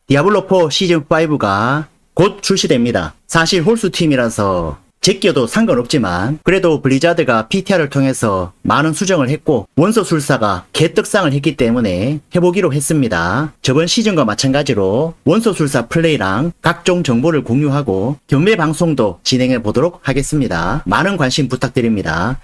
디아블로4 시즌5가 곧 출시됩니다. 사실 홀수팀이라서 제껴도 상관없지만 그래도 블리자드가 PTR을 통해서 많은 수정을 했고 원소술사가 개떡상을 했기 때문에 해보기로 했습니다. 저번 시즌과 마찬가지로 원소술사 플레이랑 각종 정보를 공유하고 경매 방송도 진행해 보도록 하겠습니다. 많은 관심 부탁드립니다.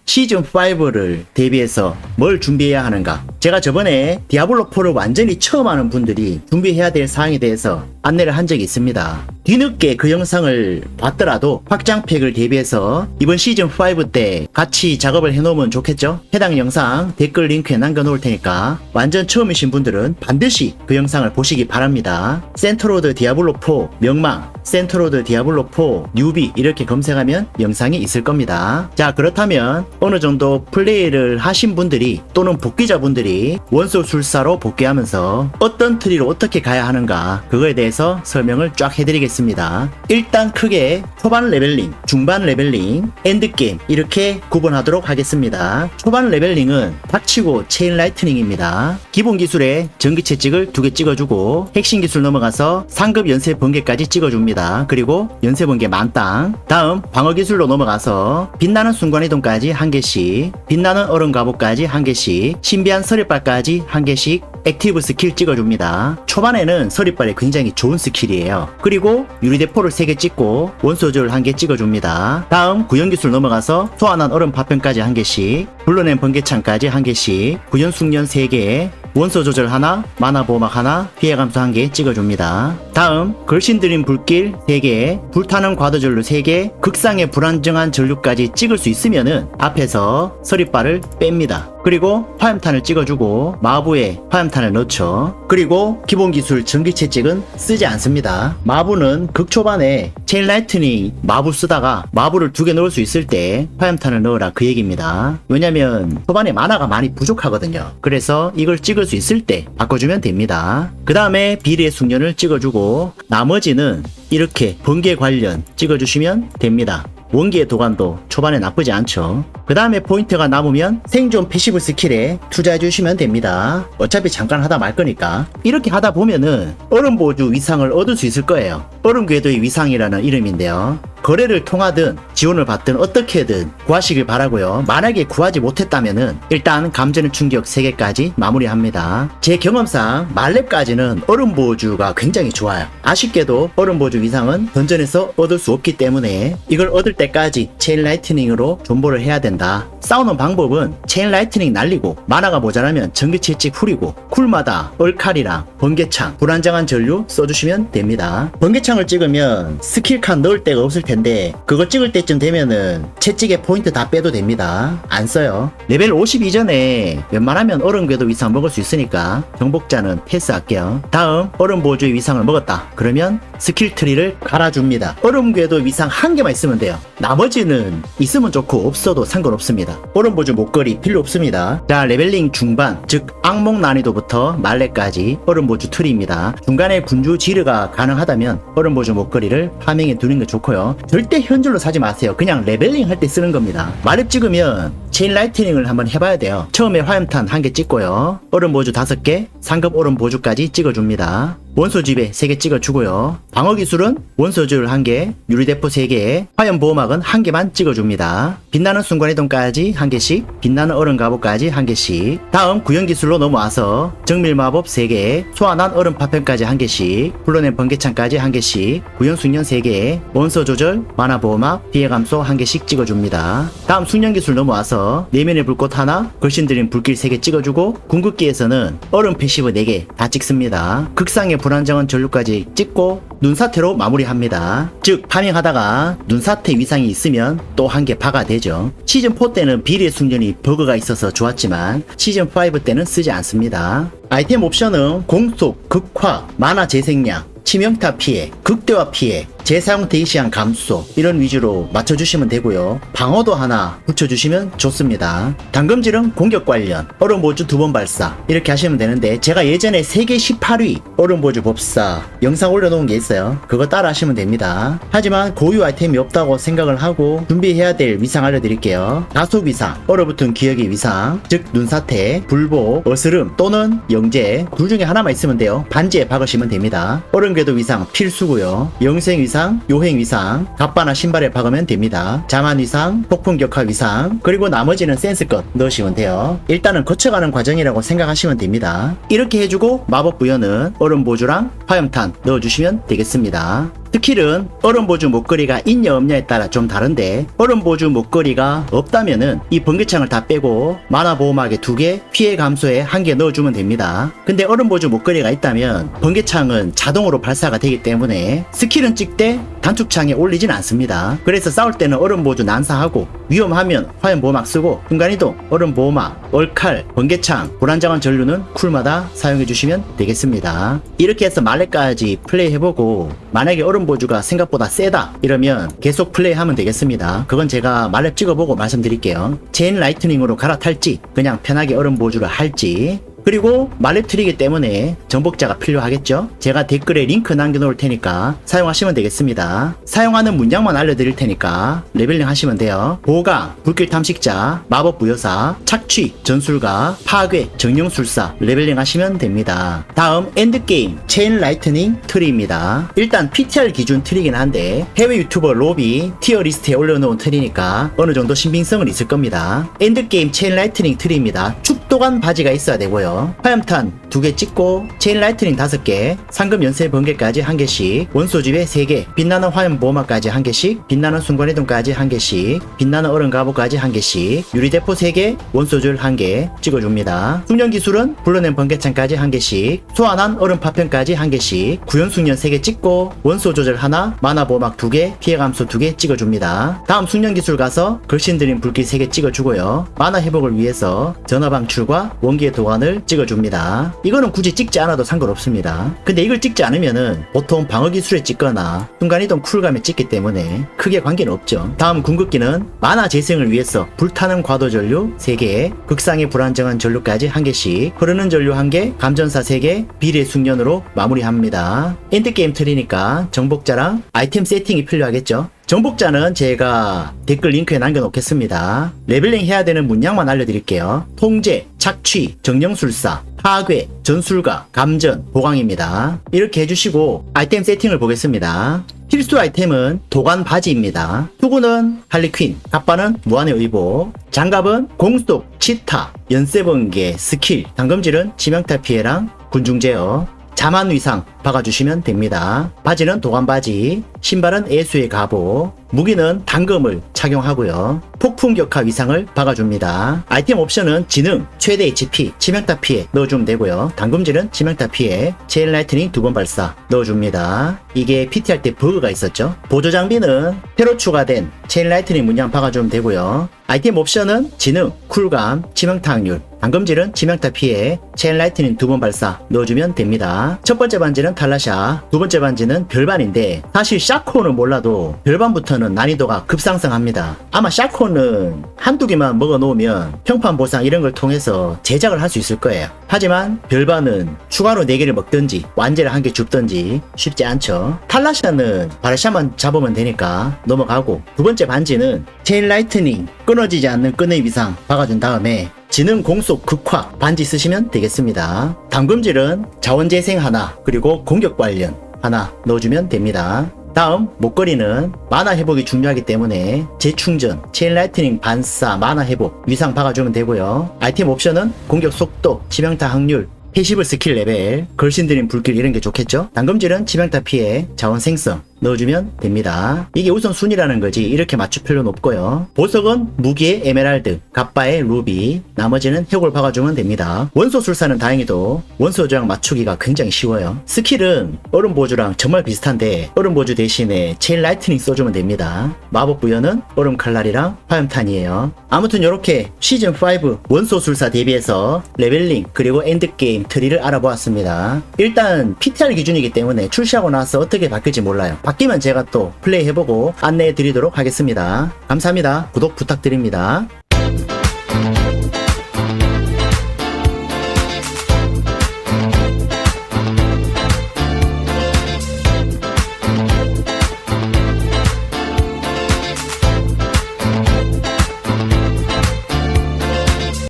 시즌5를 대비해서 뭘 준비해야 하는가? 제가 저번에 디아블로4를 완전히 처음 하는 분들이 준비해야 될 사항에 대해서 안내를 한 적이 있습니다. 뒤늦게 그 영상을 봤더라도 확장팩을 대비해서 이번 시즌5 때 같이 작업을 해놓으면 좋겠죠? 해당 영상 댓글 링크에 남겨놓을 테니까 완전 처음이신 분들은 반드시 그 영상을 보시기 바랍니다. 센트로드 디아블로4 명망, 센트로드 디아블로4 뉴비 이렇게 검색하면 영상이 있을 겁니다. 자, 그렇다면 어느 정도 플레이를 하신 분들이 또는 복귀자분들이 원소술사로 복귀하면서 어떤 트리로 어떻게 가야 하는가 그거에 대해서 설명을 쫙 해드리겠습니다. 일단 크게 초반 레벨링, 중반 레벨링, 엔드게임 이렇게 구분하도록 하겠습니다. 초반 레벨링은 닥치고 체인 라이트닝입니다. 기본 기술에 전기 채찍을 2개 찍어주고 핵심 기술 넘어가서 상급 연쇄 번개까지 찍어줍니다. 그리고 연쇄 번개 만땅. 다음 방어 기술로 넘어가서 빛나는 순간이동까지 1개씩, 빛나는 얼음 갑옷까지 1개씩, 신비한 서리발까지 1개씩 액티브 스킬 찍어줍니다. 초반에는 서리발이 굉장히 좋은 스킬이에요. 그리고 유리대포를 3개 찍고 원소절 1개 찍어줍니다. 다음 구현기술 넘어가서 소환한 얼음 파편까지 1개씩, 불러낸 번개창까지 1개씩, 구현숙련 3개, 원소 조절 하나, 마나 보호막 하나, 피해 감소 1개 찍어줍니다. 다음 걸신드림 불길 3개, 불타는 과도전류 3개, 극상의 불안정한 전류까지 찍을 수 있으면은 앞에서 서리발을 뺍니다. 그리고 화염탄을 찍어주고 마부에 화염탄을 넣죠. 그리고 기본 기술 전기 채찍은 쓰지 않습니다. 마부는 극초반에 체인 라이트닝 마부 쓰다가 마부를 2개 넣을 수 있을 때 화염탄을 넣으라 그 얘기입니다. 왜냐면 초반에 마나가 많이 부족하거든요. 그래서 이걸 찍을 수 있을 때 바꿔주면 됩니다. 그 다음에 비리의 숙련을 찍어주고 나머지는 이렇게 번개 관련 찍어주시면 됩니다. 원기의 도관도 초반에 나쁘지 않죠. 그 다음에 포인트가 남으면 생존 패시브 스킬에 투자해 주시면 됩니다. 어차피 잠깐 하다 말 거니까. 이렇게 하다 보면은 얼음보주 위상을 얻을 수 있을 거예요. 얼음궤도의 위상이라는 이름인데요. 거래를 통하든 지원을 받든 어떻게든 구하시길 바라고요. 만약에 구하지 못했다면은 일단 감전의 충격 3개까지 마무리합니다. 제 경험상 말렙까지는 얼음보주가 굉장히 좋아요. 아쉽게도 얼음보주 위상은 던전에서 얻을 수 없기 때문에 이걸 얻을 때까지 체인 라이트닝으로 존버를 해야 된다. 싸우는 방법은 체인 라이트닝 날리고 마나가 모자라면 전기채찍 후리고 쿨마다 얼칼이랑 번개창, 불안정한 전류 써주시면 됩니다. 번개창을 찍으면 스킬칸 넣을 데가 없을 텐데 그거 찍을 때쯤 되면은 채찍에 포인트 다 빼도 됩니다. 안 써요. 레벨 50 이전에 웬만하면 얼음궤도 위상 먹을 수 있으니까 정복자는 패스할게요. 다음 얼음보주의 위상을 먹었다. 그러면 스킬 트리를 갈아줍니다. 얼음궤도 위상 1개만 있으면 돼요. 나머지는 있으면 좋고 없어도 상관없습니다. 얼음보주 목걸이 필요 없습니다. 자, 레벨링 중반, 즉 악몽 난이도부터 말레까지 얼음보주 트리입니다. 중간에 군주 지르가 가능하다면 얼음보주 목걸이를 파밍해 두는 게 좋고요. 절대 현질로 사지 마세요. 그냥 레벨링 할 때 쓰는 겁니다. 말렙 찍으면 체인 라이트닝을 한번 해봐야 돼요. 처음에 화염탄 1개 찍고요. 얼음보주 5개, 상급 얼음보주까지 찍어줍니다. 원소집에 3개 찍어주고요. 방어기술은 원소줄 1개, 유리대포 3개, 화염보호막은 1개만 찍어줍니다. 빛나는 순간이동까지 1개씩, 빛나는 얼음갑옷까지 1개씩. 다음 구현기술로 넘어와서 정밀마법 3개, 소환한 얼음파편까지 1개씩, 불러낸 번개창까지 1개씩, 구현숙련 3개, 원소조절, 마나보호막, 피해감소 1개씩 찍어줍니다. 다음 숙련기술 넘어와서 내면의 불꽃 하나, 걸신드림 불길 3개 찍어주고 궁극기에서는 얼음 패시브 4개 다 찍습니다. 극상의 불안정한 전류까지 찍고 눈사태로 마무리합니다. 즉 파밍하다가 눈사태 위상이 있으면 또 1개 박아 되죠. 시즌4 때는 비리의 숙련이 버그가 있어서 좋았지만 시즌5 때는 쓰지 않습니다. 아이템 옵션은 공속, 극화, 만화 재생량, 치명타 피해, 극대화 피해, 재사용 대시한 감소 이런 위주로 맞춰주시면 되고요. 방어도 하나 붙여주시면 좋습니다. 담금질은 공격 관련 얼음 보조 2번 발사 이렇게 하시면 되는데, 제가 예전에 세계 18위 얼음 보조 법사 영상 올려놓은 게 있어요. 그거 따라 하시면 됩니다. 하지만 고유 아이템이 없다고 생각을 하고 준비해야 될 위상 알려드릴게요. 가속 위상, 얼어붙은 기억의 위상, 즉 눈사태, 불복, 어스름 또는 영재 둘 중에 하나만 있으면 돼요. 반지에 박으시면 됩니다. 얼음궤도 위상 필수고요. 영생 위상, 요행 위상, 갑바나 신발에 박으면 됩니다. 자만 위상, 폭풍 격화 위상, 그리고 나머지는 센스껏 넣으시면 돼요. 일단은 거쳐가는 과정이라고 생각하시면 됩니다. 이렇게 해주고 마법 부여는 얼음 보조랑 화염탄 넣어주시면 되겠습니다. 스킬은 얼음 보조 목걸이가 있냐 없냐에 따라 좀 다른데, 얼음 보조 목걸이가 없다면은 이 번개창을 다 빼고 마나 보호막에 2개, 피해 감소에 1개 넣어주면 됩니다. 근데 얼음 보조 목걸이가 있다면 번개창은 자동으로 발사가 되기 때문에 스킬은 찍되 단축창에 올리진 않습니다. 그래서 싸울 때는 얼음 보조 난사하고 위험하면 화염 보호막 쓰고, 순간이동, 얼음 보호막, 얼칼, 번개창, 불안정한 전류는 쿨마다 사용해 주시면 되겠습니다. 이렇게 해서 말레까지 플레이 해보고 만약에 얼음 보조가 생각보다 세다 이러면 계속 플레이하면 되겠습니다. 그건 제가 말렙 찍어보고 말씀드릴게요. 체인 라이트닝으로 갈아탈지 그냥 편하게 얼음 보조를 할지. 그리고 말렙 트리기 때문에 정복자가 필요하겠죠. 제가 댓글에 링크 남겨놓을 테니까 사용하시면 되겠습니다. 사용하는 문양만 알려드릴 테니까 레벨링 하시면 돼요. 보강, 불길 탐식자, 마법 부여사, 착취, 전술가, 파괴, 정령술사 레벨링 하시면 됩니다. 다음 엔드게임 체인 라이트닝 트리입니다. 일단 PTR 기준 트리긴 한데 해외 유튜버 로비 티어 리스트에 올려놓은 트리니까 어느정도 신빙성은 있을 겁니다. 엔드게임 체인 라이트닝 트리입니다. 축도관 바지가 있어야 되고요. 화염탄 2개 찍고 체인 라이트닝 5개, 상금 연쇄 번개까지 1개씩, 원소집에 3개, 빛나는 화염 보호막까지 1개씩, 빛나는 순간이동까지 1개씩, 빛나는 얼음 갑옷까지 1개씩, 유리대포 3개, 원소줄 1개 찍어줍니다. 숙련기술은 불러낸 번개창까지 1개씩, 소환한 얼음 파편까지 1개씩, 구현숙련 3개 찍고 원소 조절 하나, 마나 보호막 2개, 피해 감소 2개 찍어줍니다. 다음 숙련기술 가서 걸신드림 불길 3개 찍어주고요. 마나 회복을 위해서 전화방출과 원기의 도관을 찍어줍니다. 이거는 굳이 찍지 않아도 상관없습니다. 근데 이걸 찍지 않으면은 보통 방어기술에 찍거나 순간이동 쿨감에 찍기 때문에 크게 관계는 없죠. 다음 궁극기는 마나 재생을 위해서 불타는 과도전류 3개, 극상의 불안정한 전류까지 1개씩, 흐르는 전류 1개, 감전사 3개, 비례 숙련으로 마무리합니다. 엔드게임 트리니까 정복자랑 아이템 세팅이 필요하겠죠. 정복자는 제가 댓글 링크에 남겨놓겠습니다. 레벨링 해야 되는 문양만 알려드릴게요. 통제, 착취, 정령술사, 파괴, 전술가, 감전, 보강입니다. 이렇게 해주시고 아이템 세팅을 보겠습니다. 필수 아이템은 도관 바지입니다. 투구는 할리퀸, 갑바는 무한의 의복, 장갑은 공속, 치타, 연쇄번개, 스킬, 당금질은 치명타 피해랑 군중 제어, 자만 위상 박아주시면 됩니다. 바지는 도관바지, 신발은 애수의 갑옷, 무기는 당금을 착용하고요. 폭풍 격화 위상을 박아줍니다. 아이템 옵션은 지능, 최대 HP, 치명타 피해 넣어주면 되고요. 당금질은 치명타 피해, 체인 라이트닝 2번 발사 넣어줍니다. 이게 PT 할 때 버그가 있었죠. 보조 장비는 새로 추가된 체인 라이트닝 문양 박아주면 되고요. 아이템 옵션은 지능, 쿨감, 치명타 확률, 당금질은 치명타 피해, 체인 라이트닝 2번 발사 넣어주면 됩니다. 첫 번째 반지는 탈라샤, 두 번째 반지는 별반인데 사실 샤코는 몰라도 별반부터는 난이도가 급상승합니다. 아마 샤코는 한두 개만 먹어 놓으면 평판 보상 이런 걸 통해서 제작을 할 수 있을 거예요. 하지만 별반은 추가로 4개를 먹든지 완제를 1개 줍든지 쉽지 않죠. 탈라샤는 바르샤만 잡으면 되니까 넘어가고, 두 번째 반지는 체인 라이트닝 끊어지지 않는 끈의 위상 박아준 다음에 지능 공속 극화 반지 쓰시면 되겠습니다. 당금질은 자원재생 하나, 그리고 공격 관련 하나 넣어주면 됩니다. 다음 목걸이는 마나 회복이 중요하기 때문에 재충전, 체인 라이트닝 반사, 마나 회복 위상 박아주면 되고요. 아이템 옵션은 공격 속도, 치명타 확률, 패시브 스킬 레벨, 걸신드림 불길 이런 게 좋겠죠. 당금질은 치명타 피해, 자원 생성 넣어주면 됩니다. 이게 우선순위라는 거지 이렇게 맞출 필요는 없고요. 보석은 무기의 에메랄드, 갑바의 루비, 나머지는 혁을 박아주면 됩니다. 원소 술사는 다행히도 원소 저항 맞추기가 굉장히 쉬워요. 스킬은 얼음 보조랑 정말 비슷한데 얼음 보조 대신에 체인 라이트닝 써주면 됩니다. 마법 부여는 얼음 칼날이랑 화염탄이에요. 아무튼 이렇게 시즌5 원소 술사 대비해서 레벨링 그리고 엔드게임 트리를 알아보았습니다. 일단 PTR 기준이기 때문에 출시하고 나서 어떻게 바뀔지 몰라요. 바뀌면 제가 또 플레이해보고 안내해 드리도록 하겠습니다. 감사합니다. 구독 부탁드립니다.